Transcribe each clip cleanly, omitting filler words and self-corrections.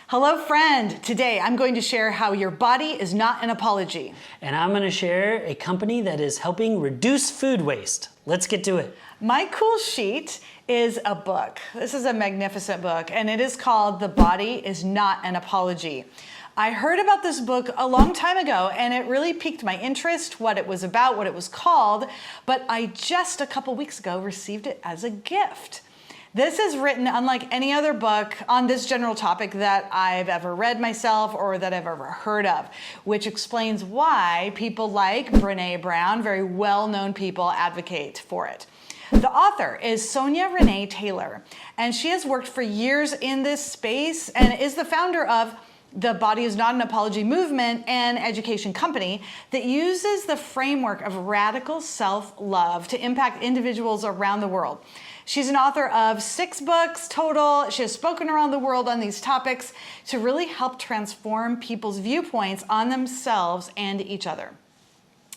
Hello, friend. Today, I'm going to share how your body is not an apology. And I'm going to share a company that is helping reduce food waste. Let's get to it. My cool sheet is a book. This is a magnificent book, and it is called The Body is Not an Apology. I heard about this book a long time ago, and it really piqued my interest, what it was about, what it was called, but I just a couple weeks ago received it as a gift. This is written unlike any other book on this general topic that I've ever read myself or that I've ever heard of, which explains why people like Brené Brown, very well-known people, advocate for it. The author is Sonia Renee Taylor, and she has worked for years in this space and is the founder of The Body is Not an Apology movement, an education company that uses the framework of radical self-love to impact individuals around the world. She's an author of 6 books total. She has spoken around the world on these topics to really help transform people's viewpoints on themselves and each other.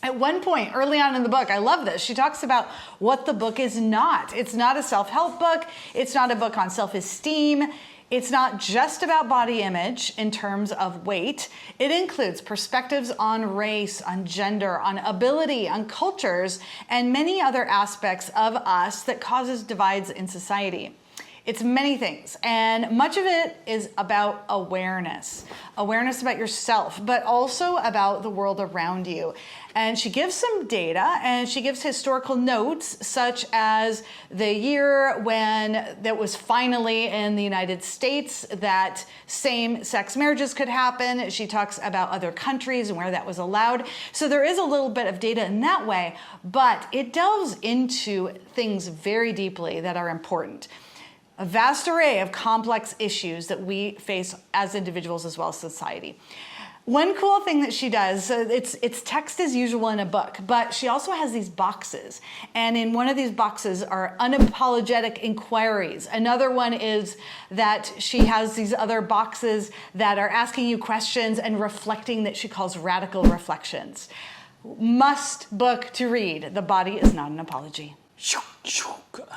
At one point early on in the book, I love this, she talks about what the book is not. It's not a self-help book. It's not a book on self-esteem. It's not just about body image in terms of weight. It includes perspectives on race, on gender, on ability, on cultures, and many other aspects of us that causes divides in society. It's many things, and much of it is about awareness. Awareness about yourself, but also about the world around you. And she gives some data, and she gives historical notes, such as the year when that was finally in the United States that same-sex marriages could happen. She talks about other countries and where that was allowed. So there is a little bit of data in that way, but it delves into things very deeply that are important. A vast array of complex issues that we face as individuals as well as society. One cool thing that she does, so it's text as usual in a book, but she also has these boxes. And in one of these boxes are unapologetic inquiries. Another one is that she has these other boxes that are asking you questions and reflecting, that she calls radical reflections. Must book to read. The Body is Not an Apology.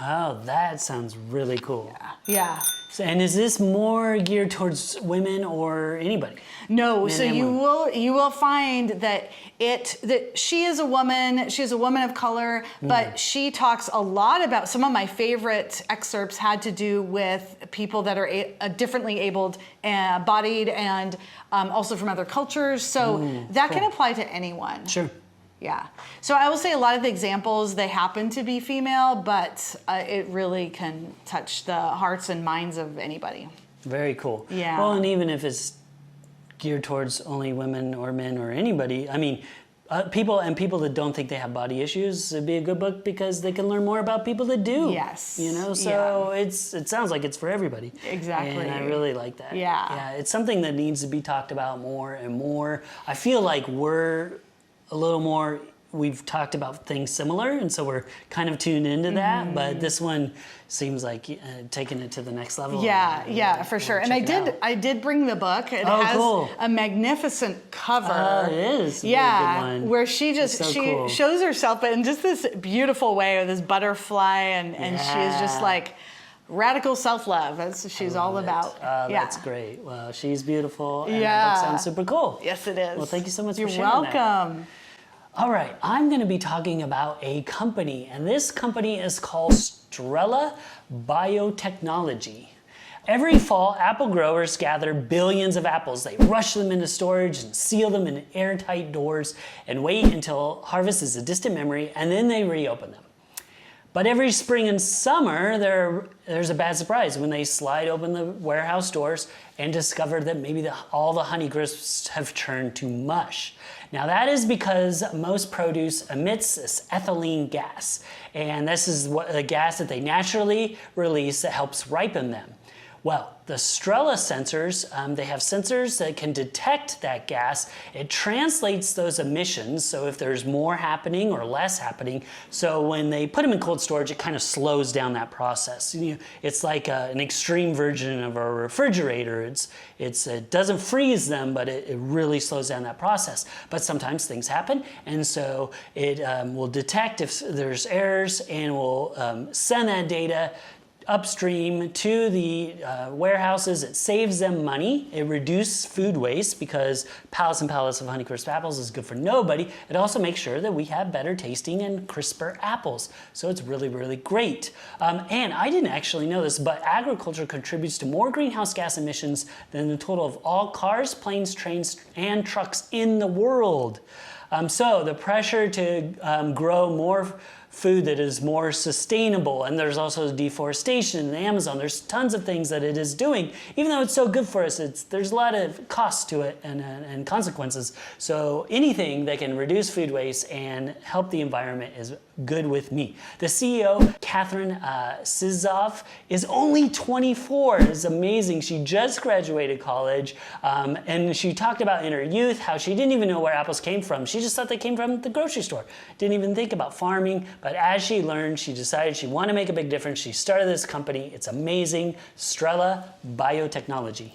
Oh, that sounds really cool. Yeah. So, and is this more geared towards women or anybody? No, Men so and you will find that she is a woman, she's a woman of color, but she talks a lot about, some of my favorite excerpts had to do with people that are differently abled, bodied, and also from other cultures. So that can apply to anyone. Sure. Yeah. So I will say a lot of the examples, they happen to be female, but it really can touch the hearts and minds of anybody. Very cool. Yeah. Well, and even if it's geared towards only women or men or anybody, I mean, people that don't think they have body issues, it'd be a good book because they can learn more about people that do. Yes. You know, so it sounds like it's for everybody. Exactly. And I really like that. Yeah. Yeah, it's something that needs to be talked about more and more. I feel like we're a little more, we've talked about things similar, and so we're kind of tuned into that, but this one seems like taking it to the next level. Yeah, for sure. And I did bring the book. It has cool. a magnificent cover. It is. Yeah, Really good one. where she Cool. shows herself, but in just this beautiful way, with this butterfly, and she is just like radical self-love. That's what she's all about. That's great. Well, she's beautiful, and Yeah. that book sounds super cool. Yes, it is. Well, thank you so much You're for sharing that. welcome. All right, I'm going to be talking about a company, and this company is called Strella Biotechnology. Every fall, apple growers gather billions of apples. They rush them into storage and seal them in airtight doors and wait until harvest is a distant memory, and then they reopen them. But every spring and summer, there's a bad surprise when they slide open the warehouse doors and discover that maybe all the Honeycrisps have turned to mush. Now that is because most produce emits this ethylene gas, and this is the gas that they naturally release that helps ripen them. Well, the Strella sensors, they have sensors that can detect that gas. It translates those emissions, so if there's more happening or less happening. So when they put them in cold storage, it kind of slows down that process. It's like an extreme version of a refrigerator. It doesn't freeze them, but it really slows down that process. But sometimes things happen, and so it will detect if there's errors and will send that data upstream to the warehouses. It saves them money. It reduces food waste because pallets and pallets of Honeycrisp apples is good for nobody. It also makes sure that we have better tasting and crisper apples. So it's really, really great. And I didn't actually know this, but agriculture contributes to more greenhouse gas emissions than the total of all cars, planes, trains, and trucks in the world. So the pressure to grow more food that is more sustainable, and there's also deforestation in the Amazon. There's tons of things that it is doing. Even though it's so good for us, there's a lot of costs to it and consequences. So anything that can reduce food waste and help the environment is good with me. The CEO, Catherine Sizov, is only 24. It's amazing. She just graduated college, and she talked about in her youth how she didn't even know where apples came from. She just thought they came from the grocery store. Didn't even think about farming. But as she learned, she decided she wanted to make a big difference. She started this company. It's amazing. Strella Biotechnology.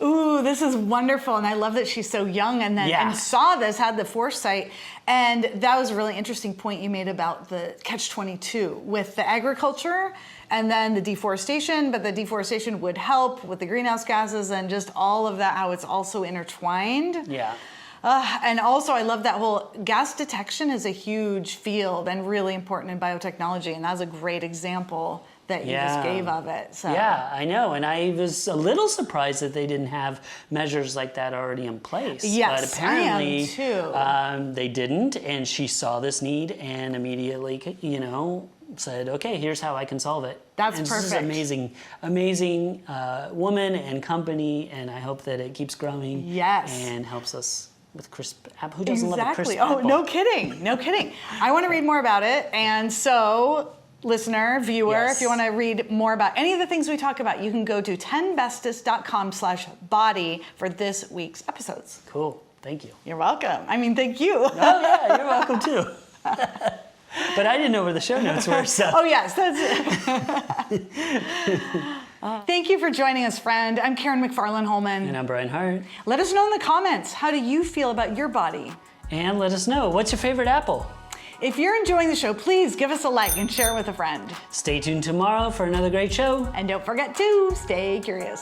Ooh, this is wonderful. And I love that she's so young and saw this, had the foresight. And that was a really interesting point you made about the catch-22 with the agriculture and then the deforestation, but the deforestation would help with the greenhouse gases and just all of that, how it's also intertwined. Yeah. And also, I love that whole gas detection is a huge field and really important in biotechnology. And that's a great example that you just gave of it. So. Yeah, I know. And I was a little surprised that they didn't have measures like that already in place. Yes, but apparently, I am too. They didn't. And she saw this need and immediately, said, okay, here's how I can solve it. That's and perfect. This is amazing woman and company. And I hope that it keeps growing. Yes. And helps us with crisp apple. Who doesn't love a crisp apple? apple? No kidding. No kidding. I want to read more about it. And so, listener, viewer, if you want to read more about any of the things we talk about, you can go to 10bestest.com/body for this week's episodes. Cool. Thank you. You're welcome. I mean, thank you. Oh, yeah. You're welcome, too. But I didn't know where the show notes were, so. Oh, yes. That's it. Thank you for joining us, friend. I'm Karen McFarland-Holman. And I'm Brian Hart. Let us know in the comments, how do you feel about your body? And let us know, what's your favorite apple? If you're enjoying the show, please give us a like and share it with a friend. Stay tuned tomorrow for another great show. And don't forget to stay curious.